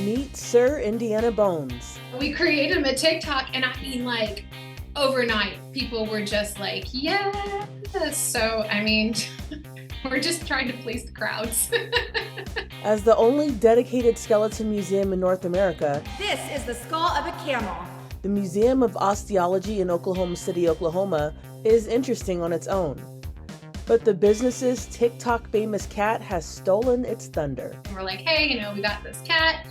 Meet Sir Indiana Bones. We created him a TikTok, and I mean, like, overnight, people were just like, yes. So, I mean, we're just trying to please the crowds. As the only dedicated skeleton museum in North America, this is the skull of a camel. The Museum of Osteology in Oklahoma City, Oklahoma, is interesting on its own. But the business's TikTok famous cat has stolen its thunder. We're like, hey, we got this cat.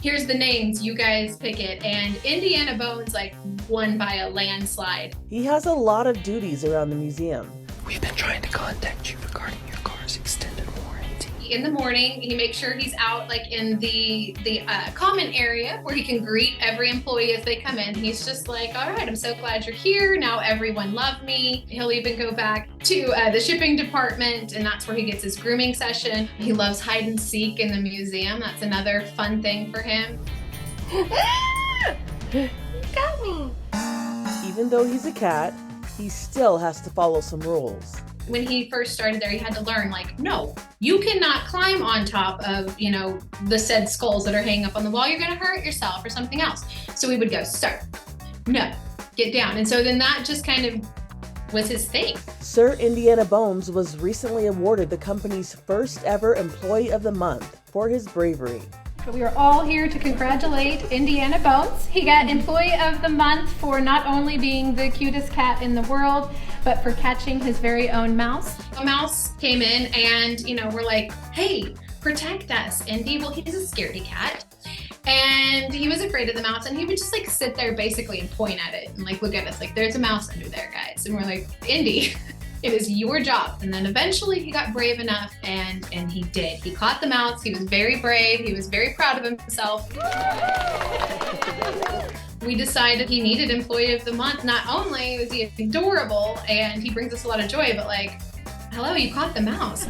Here's the names, you guys pick it. And Indiana Bones, won by a landslide. He has a lot of duties around the museum. We've been trying to contact you regarding your car's extended warranty. In the morning, he makes sure he's out in the common area where he can greet every employee as they come in. He's just like, all right, I'm so glad you're here. Now everyone loved me. He'll even go back to the shipping department, and that's where he gets his grooming session. He loves hide and seek in the museum. That's another fun thing for him. Got me. Even though he's a cat, he still has to follow some rules. When he first started there, he had to learn, no, you cannot climb on top of, the said skulls that are hanging up on the wall. You're going to hurt yourself or something else. So we would go, sir, no, get down. And so then that just kind of was his thing. Sir Indiana Bones was recently awarded the company's first ever Employee of the Month for his bravery. We are all here to congratulate Indiana Bones. He got Employee of the Month for not only being the cutest cat in the world, but for catching his very own mouse. A mouse came in and, we're like, hey, protect us, Indy. Well, he's a scaredy cat. And he was afraid of the mouse, and he would just sit there basically and point at it and look at us there's a mouse under there, guys. And we're like, Indy, it is your job. And then eventually he got brave enough, and he did. He caught the mouse. He was very brave. He was very proud of himself. We decided he needed Employee of the Month. Not only was he adorable and he brings us a lot of joy, but hello, you caught the mouse.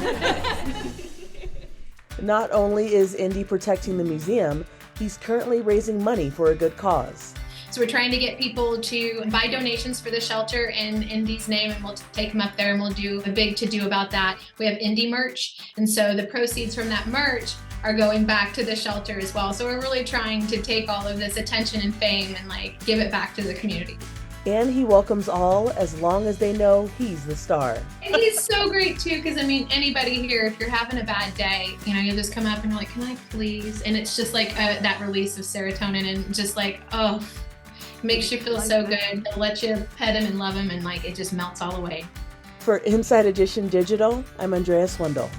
Not only is Indy protecting the museum, he's currently raising money for a good cause. So we're trying to get people to buy donations for the shelter in Indy's name, and we'll take them up there and we'll do a big to-do about that. We have Indy merch, and so the proceeds from that merch are going back to the shelter as well. So we're really trying to take all of this attention and fame and give it back to the community. And he welcomes all as long as they know he's the star. And he's so great too, because anybody here, if you're having a bad day, you'll just come up and you're like, can I please? And it's just that release of serotonin, and just oh, makes you feel so good. They'll let you pet him and love him, and it just melts all away. For Inside Edition Digital, I'm Andrea Swindle.